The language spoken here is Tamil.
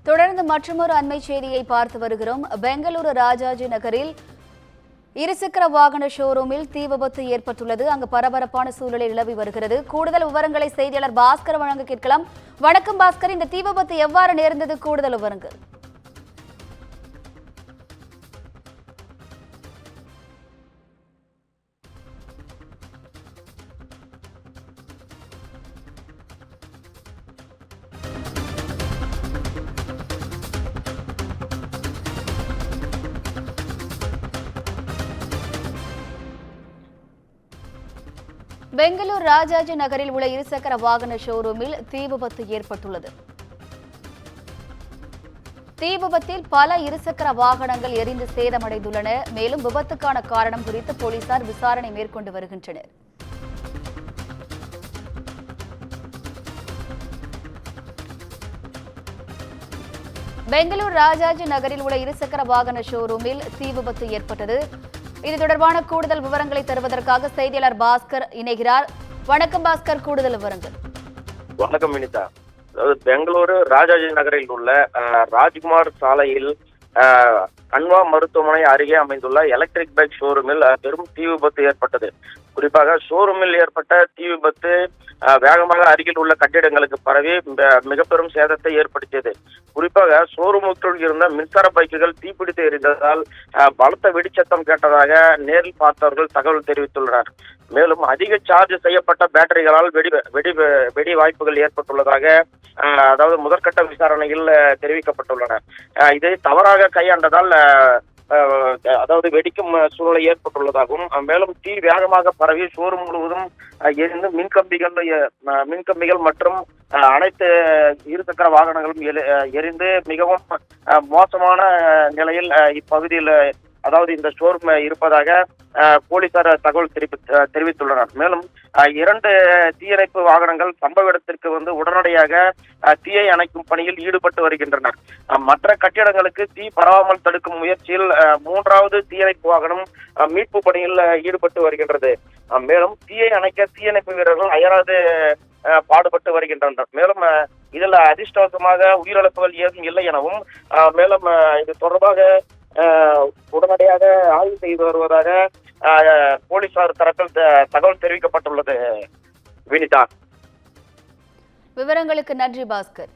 தொடர்ந்து மற்றொரு அண்மை செய்தியை பார்த்து வருகிறோம். பெங்களூரு ராஜாஜி நகரில் இருசக்கர வாகன ஷோரூமில் தீ விபத்து ஏற்பட்டுள்ளது. அங்கு பரபரப்பான சூழ்நிலை நிலவி வருகிறது. கூடுதல் விவரங்களை செய்தியாளர் பாஸ்கர் வழங்க கேட்கலாம். வணக்கம் பாஸ்கர், இந்த தீ விபத்து எவ்வாறு நேர்ந்தது? கூடுதல் விவரங்கள். பெங்களூர் ராஜாஜி நகரில் உள்ள இருசக்கர வாகன ஷோரூமில் தீ விபத்து ஏற்பட்டுள்ளது. தீ விபத்தில் பல இருசக்கர வாகனங்கள் எரிந்து சேதமடைந்துள்ளன. மேலும் விபத்துக்கான காரணம் குறித்து போலீசார் விசாரணை மேற்கொண்டு வருகின்றனர். பெங்களூர் ராஜாஜி நகரில் உள்ள இருசக்கர வாகன ஷோரூமில் தீ விபத்து ஏற்பட்டது. இது தொடர்பான கூடுதல் விவரங்களை தருவதற்காக செய்தியாளர் பாஸ்கர் இணைகிறார். வணக்கம் பாஸ்கர், கூடுதல் விவரங்கள். வணக்கம் வினிதா. அதாவது பெங்களூரு ராஜாஜி நகரில் உள்ள ராஜ்குமார் சாலையில் கன்வா மருத்துவமனை அருகே அமைந்துள்ள எலக்ட்ரிக் பைக் ஷோரூமில் பெரும் தீ விபத்து ஏற்பட்டது. குறிப்பாக ஷோரூமில் ஏற்பட்ட தீ விபத்து வேகமாக அருகில் உள்ள கட்டிடங்களுக்கு பரவி மிக பெரும் சேதத்தை ஏற்படுத்தியது. குறிப்பாக ஷோரூமுக்குள் இருந்த மின்சார பைக்குகள் தீப்பிடித்து எரிந்ததால் பலத்த வெடிச்சத்தம் கேட்டதாக நேரில் பார்த்தவர்கள் தகவல் தெரிவித்துள்ளனர். மேலும் அதிக சார்ஜ் செய்யப்பட்ட பேட்டரிகளால் வெடி வாய்ப்புகள் ஏற்பட்டுள்ளதாக அதாவது முதற்கட்ட விசாரணையில் தெரிவிக்கப்பட்டுள்ளன. இதை தவறாக கையாண்டதால் அதாவது வெடிக்கும் சூழ்நிலை ஏற்பட்டுள்ளதாகவும், மேலும் தீ வேகமாக பரவி ஷோரூம் முழுவதும் எரிந்து மின்கம்பிகள் மற்றும் அனைத்து இருசக்கர வாகனங்களும் எரிந்து மிகவும் மோசமான நிலையில் இப்பகுதியில் அதாவது இந்த ஷோரூம் இருப்பதாக போலீசார் தகவல் தெரிவித்துள்ளனர். மேலும் 2 தீயணைப்பு வாகனங்கள் சம்பவ இடத்திற்கு உடனடியாக தீயை அணைக்கும் பணியில் ஈடுபட்டு வருகின்றனர். மற்ற கட்டிடங்களுக்கு தீ பரவாமல் தடுக்கும் முயற்சியில் 3வது தீயணைப்பு வாகனம் மீட்பு பணியில் ஈடுபட்டு வருகின்றது. மேலும் தீயை அணைக்க தீயணைப்பு வீரர்கள் அயராது பாடுபட்டு வருகின்றனர். மேலும் இதில் அதிர்ஷ்டவசமாக உயிரிழப்புகள் ஏதும் இல்லை எனவும், மேலும் இது தொடர்பாக உடனடியாக ஆய்வு செய்து வருவதாக போலீசார் தரப்பில் தகவல் தெரிவிக்கப்பட்டுள்ளது. வினிதா, விவரங்களுக்கு நன்றி பாஸ்கர்.